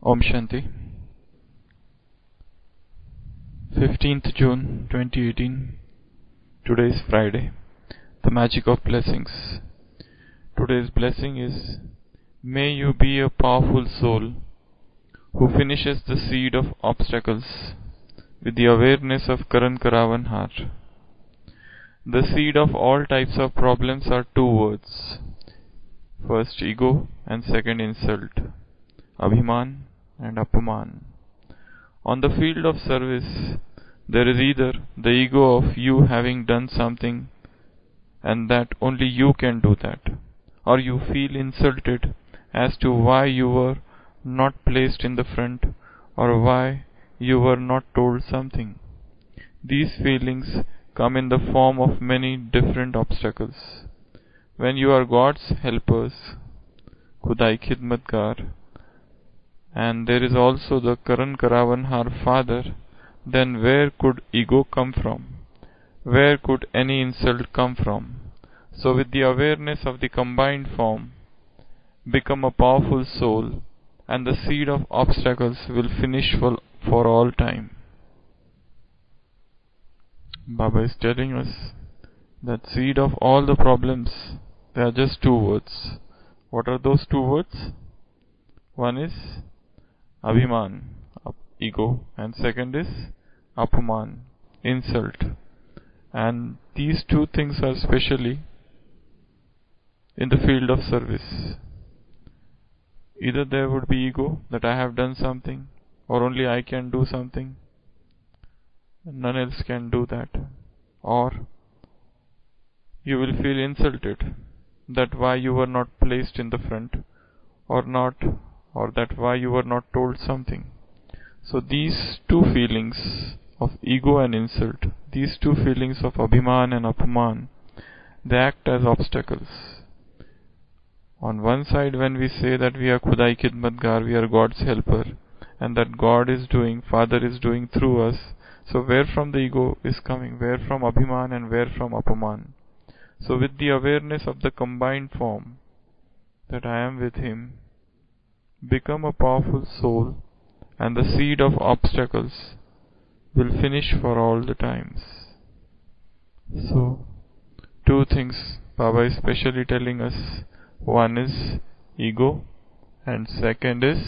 Om Shanti. 15th June 2018. Today is Friday. The magic of blessings. Today's blessing is, may you be a powerful soul who finishes the seed of obstacles with the awareness of Karan Karavan heart. The seed of all types of problems are two words. First ego and second insult. Abhiman and Apaman. On the field of service, there is either the ego of you having done something and that only you can do that, or you feel insulted as to why you were not placed in the front or why you were not told something. These feelings come in the form of many different obstacles. When you are God's helpers, Khudai Khidmatgar, and there is also the Karan Karavan Har Father, then where could ego come from? Where could any insult come from? So with the awareness of the combined form, become a powerful soul, and the seed of obstacles will finish for all time. Baba is telling us that seed of all the problems, they are just two words. What are those two words? One is Abhiman, ego, and second is Apaman, insult. And these two things are especially in the field of service. Either there would be ego, that I have done something, or only I can do something, none else can do that. Or you will feel insulted, that why you were not placed in the front, or that why you were not told something. So these two feelings of ego and insult, these two feelings of Abhiman and Apaman, they act as obstacles. On one side, when we say that we are Khudai Khidmatgar, we are God's helper, and that God is doing, Father is doing through us, so where from the ego is coming? Where from Abhiman and where from Apaman? So with the awareness of the combined form, that I am with Him, become a powerful soul, and the seed of obstacles will finish for all the times. So, two things Baba is specially telling us. One is ego, and second is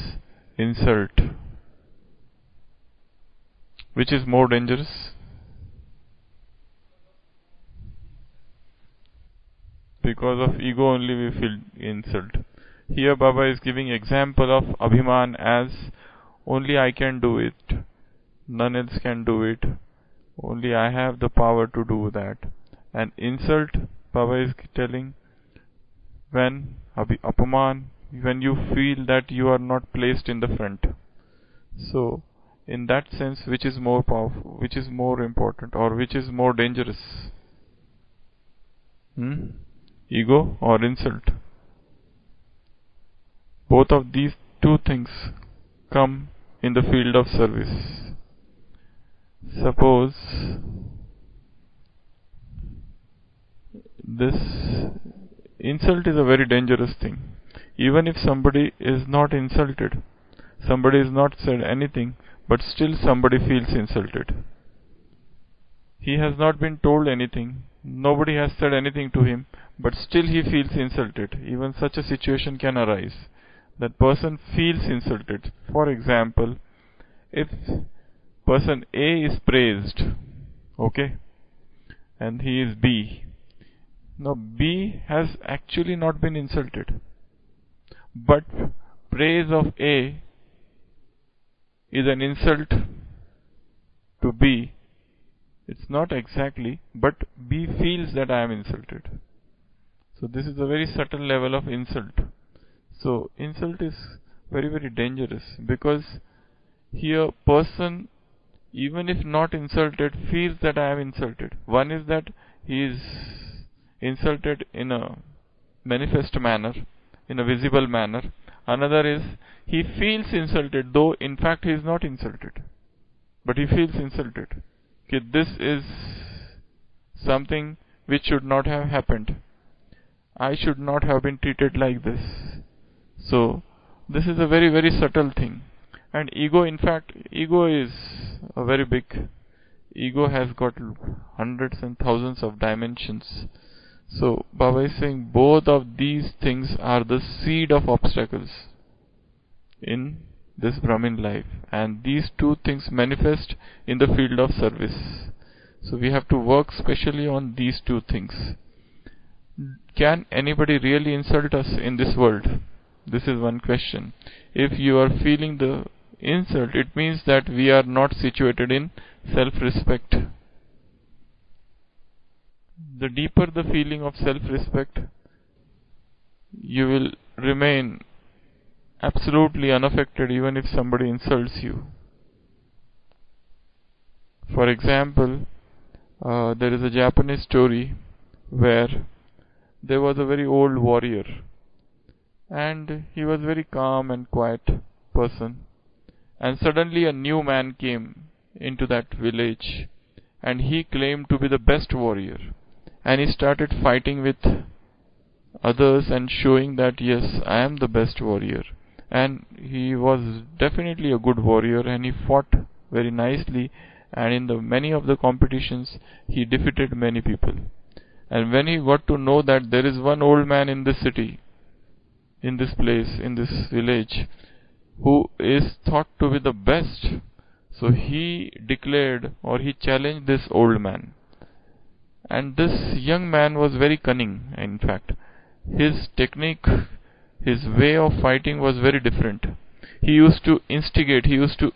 insult. Which is more dangerous? Because of ego only we feel insult. Here Baba is giving example of Abhiman as only I can do it, none else can do it, only I have the power to do that. And insult, Baba is telling, when Apaman, when you feel that you are not placed in the front. So in that sense, which is more powerful, which is more important, or which is more dangerous? Ego or insult? Both of these two things come in the field of service. Suppose this insult is a very dangerous thing. Even if somebody is not insulted, somebody is not said anything, but still somebody feels insulted. He has not been told anything, nobody has said anything to him, but still he feels insulted. Even such a situation can arise. That person feels insulted. For example, if person A is praised, okay, and he is B. Now B has actually not been insulted, but praise of A is an insult to B. It's not exactly, but B feels that I am insulted. So this is a very subtle level of insult. So insult is very, very dangerous, because here person, even if not insulted, feels that I am insulted. One is that he is insulted in a manifest manner, in a visible manner. Another is he feels insulted, though in fact he is not insulted, but he feels insulted. Okay, this is something which should not have happened. I should not have been treated like this. So this is a very, very subtle thing. And ego, in fact, ego is a very big. Ego has got hundreds and thousands of dimensions. So Baba is saying both of these things are the seed of obstacles in this Brahmin life, and these two things manifest in the field of service. So we have to work specially on these two things. Can anybody really insult us in this world? This is one question. If you are feeling the insult, it means that we are not situated in self-respect. The deeper the feeling of self-respect, you will remain absolutely unaffected even if somebody insults you. For example, there is a Japanese story where there was a very old warrior, and he was very calm and quiet person, and suddenly a new man came into that village, and he claimed to be the best warrior, and he started fighting with others and showing that yes, I am the best warrior. And he was definitely a good warrior, and he fought very nicely, and in the many of the competitions he defeated many people. And when he got to know that there is one old man in this city, in this place, in this village, who is thought to be the best, so he declared, or he challenged this old man. And this young man was very cunning, in fact. His technique, his way of fighting was very different. He used to instigate, he used to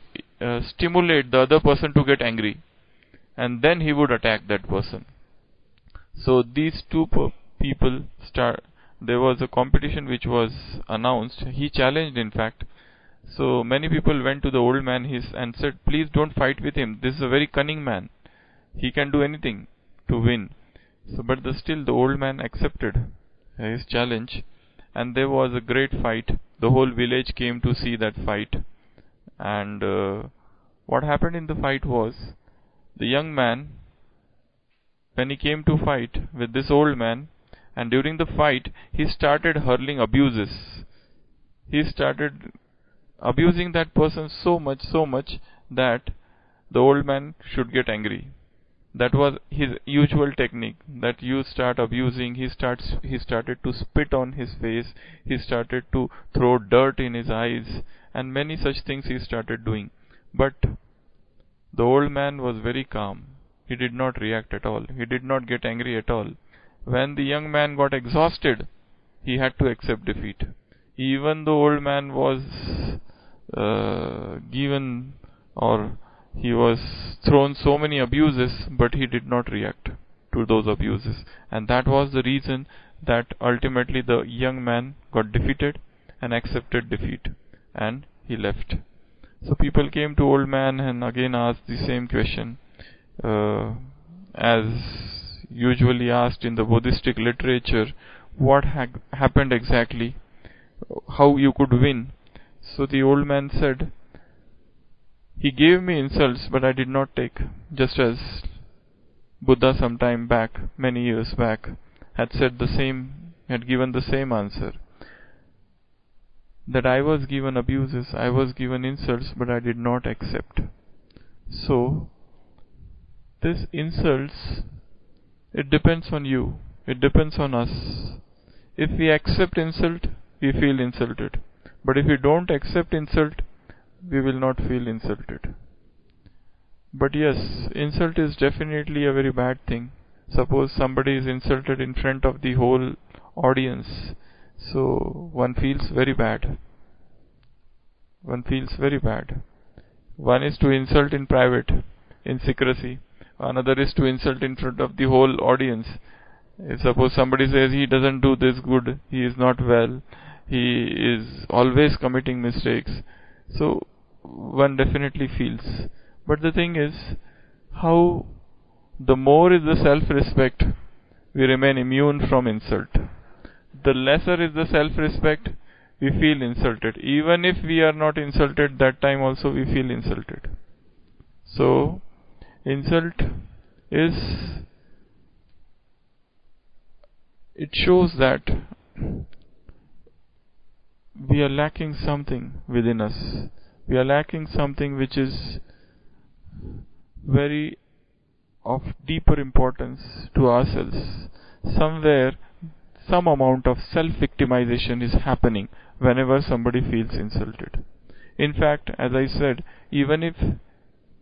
stimulate the other person to get angry, and then he would attack that person. So these two people there was a competition which was announced. He challenged, in fact. So many people went to the old man and said, please don't fight with him. This is a very cunning man. He can do anything to win. But still the old man accepted his challenge, and there was a great fight. The whole village came to see that fight. And what happened in the fight was, the young man, when he came to fight with this old man, and during the fight he started hurling abuses. He started abusing that person so much that the old man should get angry. That was his usual technique, that you start abusing. He started to spit on his face, he started to throw dirt in his eyes, and many such things he started doing. But the old man was very calm. He did not react at all. He did not get angry at all. When the young man got exhausted, he had to accept defeat. Even the old man was given, or he was thrown so many abuses, but he did not react to those abuses. And that was the reason that ultimately the young man got defeated and accepted defeat, and he left. So people came to old man and again asked the same question, as usually asked in the Buddhistic literature, what happened exactly, how you could win. So the old man said, he gave me insults, but I did not take, just as Buddha some time back, many years back, had said the same, had given the same answer, that I was given abuses, I was given insults, but I did not accept. So this insults, it depends on you, it depends on us. If we accept insult, we feel insulted. But if we don't accept insult, we will not feel insulted. But yes, insult is definitely a very bad thing. Suppose somebody is insulted in front of the whole audience, so one feels very bad. One feels very bad. One is to insult in private, in secrecy. Another is to insult in front of the whole audience. If suppose somebody says he doesn't do this good, he is not well, he is always committing mistakes, so one definitely feels. But the thing is, how the more is the self-respect, we remain immune from insult. The lesser is the self-respect, we feel insulted. Even if we are not insulted, that time also we feel insulted. So insult is, it shows that we are lacking something within us. We are lacking something which is very of deeper importance to ourselves. Somewhere, some amount of self-victimization is happening whenever somebody feels insulted. In fact, as I said, even if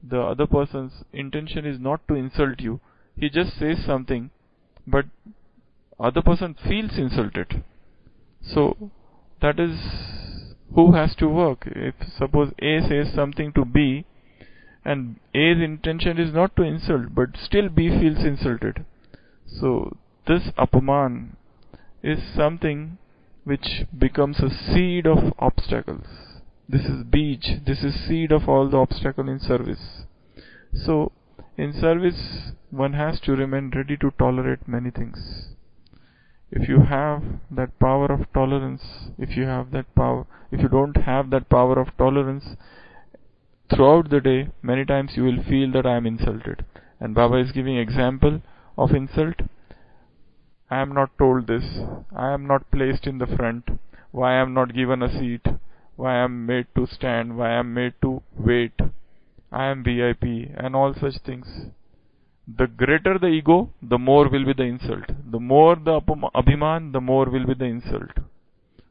the other person's intention is not to insult you, he just says something, but other person feels insulted. So that is who has to work. If suppose A says something to B, and A's intention is not to insult, but still B feels insulted. So this apaman is something which becomes a seed of obstacles. This is beej, this is seed of all the obstacle in service. So in service one has to remain ready to tolerate many things. If you have that power of tolerance, if you don't have that power of tolerance, throughout the day, many times you will feel that I am insulted. And Baba is giving example of insult. I am not told this. I am not placed in the front. Why I am not given a seat? Why I am made to stand? Why I am made to wait? I am VIP and all such things. The greater the ego, the more will be the insult. The more the abhiman, the more will be the insult.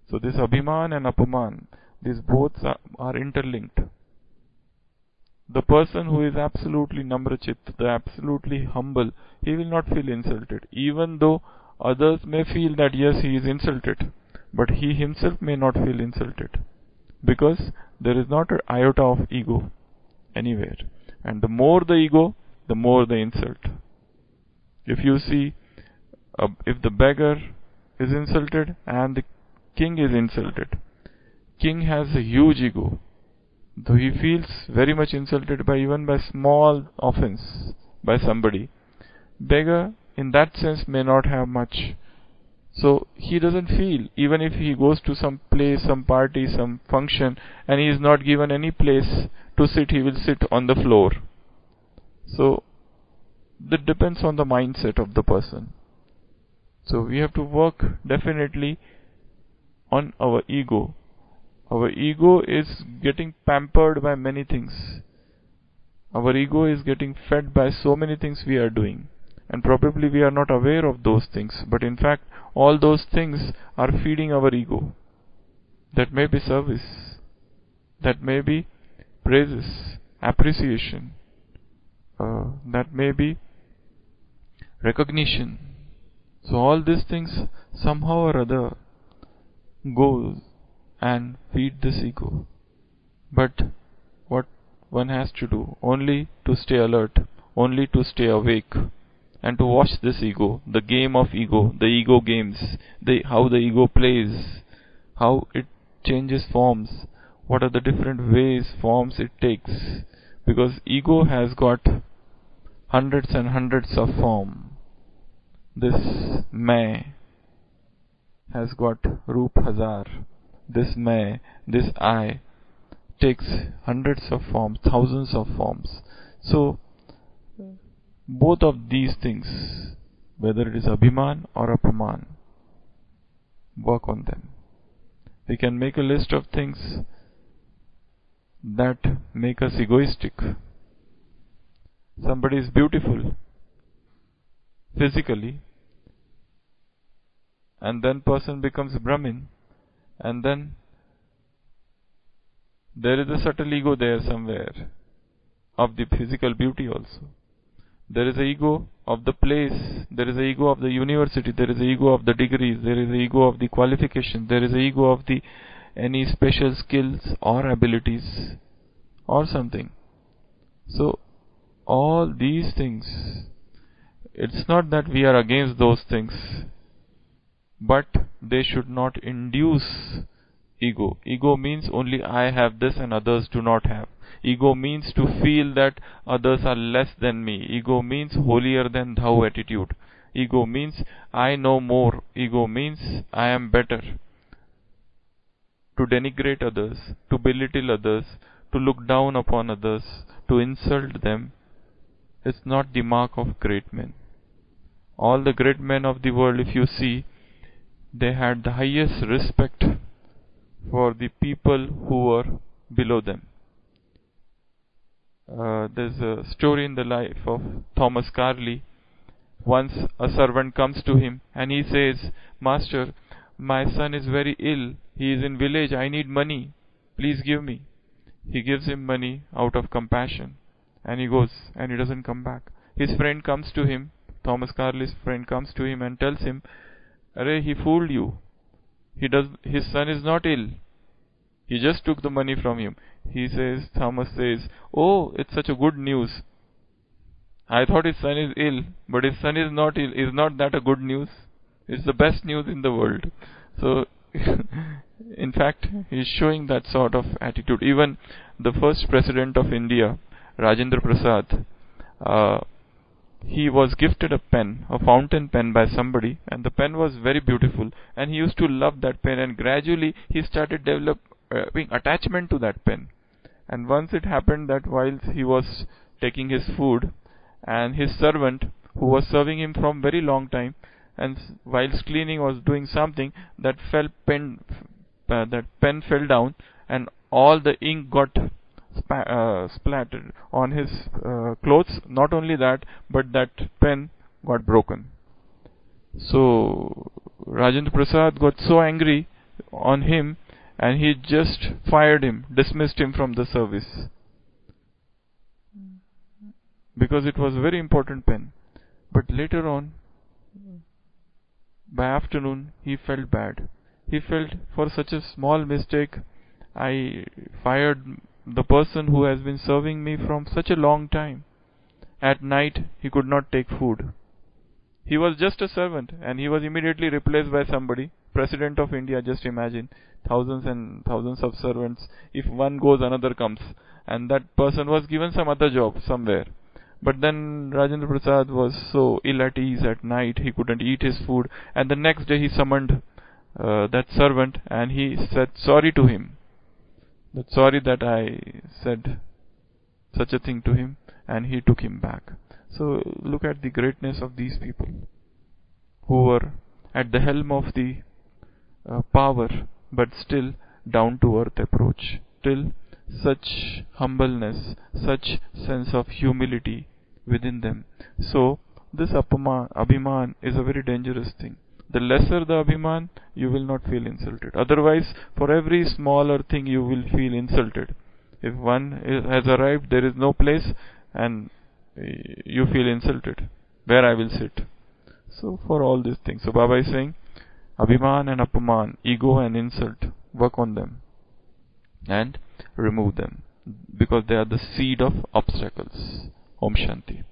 So this abhiman and apaman, these both are interlinked. The person who is absolutely namrachit, the absolutely humble, he will not feel insulted, even though others may feel that yes, he is insulted, but he himself may not feel insulted, because there is not an iota of ego anywhere. And the more the ego, the more the insult. If you see, if the beggar is insulted and the king is insulted, king has a huge ego. Though he feels very much insulted by even by small offense by somebody, beggar in that sense may not have much. So he doesn't feel, even if he goes to some place, some party, some function, and he is not given any place to sit, he will sit on the floor. So that depends on the mindset of the person. So we have to work definitely on our ego. Our ego is getting pampered by many things. Our ego is getting fed by so many things we are doing. And probably we are not aware of those things. But in fact, all those things are feeding our ego. That may be service. That may be praises, appreciation. That may be recognition. So all these things somehow or other goes and feed this ego. But what one has to do? Only to stay alert, only to stay awake, and to watch this ego, the game of ego, the ego games, how the ego plays, how it changes forms, what are the different ways, forms it takes. Because ego has got hundreds and hundreds of forms. This मैं has got Roop Hazar. This मैं, this I, takes hundreds of forms, thousands of forms. So, both of these things, whether it is Abhiman or Apaman, work on them. We can make a list of things that make us egoistic. Somebody is beautiful physically, and then person becomes Brahmin, and then there is a subtle ego there somewhere of the physical beauty also. There is an ego of the place, there is an ego of the university, there is an ego of the degrees, there is an ego of the qualification, there is an ego of the any special skills or abilities or something. So all these things, it's not that we are against those things, but they should not induce ego. Ego means only I have this and others do not have. Ego means to feel that others are less than me. Ego means holier than thou attitude. Ego means I know more. Ego means I am better. To denigrate others, to belittle others, to look down upon others, to insult them, is not the mark of great men. All the great men of the world, if you see, they had the highest respect for the people who were below them. there's a story in the life of Thomas Carlyle. Once a servant comes to him and he says, "Master, my son is very ill. He is in village. I need money. Please give me." He gives him money out of compassion, and he goes and he doesn't come back. His friend comes to him. Thomas Carlyle's friend comes to him and tells him, "Arey, he fooled you. His son is not ill. He just took the money from him." Thomas says, "Oh, it's such a good news. I thought his son is ill, but his son is not ill. Is not that a good news? It's the best news in the world." So, in fact, he's showing that sort of attitude. Even the first president of India, Rajendra Prasad, he was gifted a pen, a fountain pen by somebody, and the pen was very beautiful, and he used to love that pen, and gradually he started developing attachment to that pen. And once it happened that while he was taking his food, and his servant, who was serving him from very long time, and whilst cleaning was doing something, that pen fell down, and all the ink got splattered on his clothes. Not only that, but that pen got broken. So Rajendra Prasad got so angry on him, and he just fired him, dismissed him from the service, because it was a very important pen. But later on, by afternoon, he felt bad. He felt, for such a small mistake, I fired the person who has been serving me from such a long time. At night, he could not take food. He was just a servant, and he was immediately replaced by somebody. President of India, just imagine, thousands and thousands of servants. If one goes, another comes. And that person was given some other job somewhere. But then Rajendra Prasad was so ill at ease at night, he couldn't eat his food. And the next day he summoned that servant, and he said sorry to him. That sorry that I said such a thing to him, and he took him back. So look at the greatness of these people, who were at the helm of the power, but still down to earth approach, till such humbleness, such sense of humility within them. So this abhiman is a very dangerous thing. The lesser the abhiman, you will not feel insulted. Otherwise, for every smaller thing you will feel insulted. If one has arrived, there is no place, and you feel insulted. Where I will sit? So for all these things. So Baba is saying, abhiman and apaman, ego and insult, work on them and remove them, because they are the seed of obstacles. Om Shanti.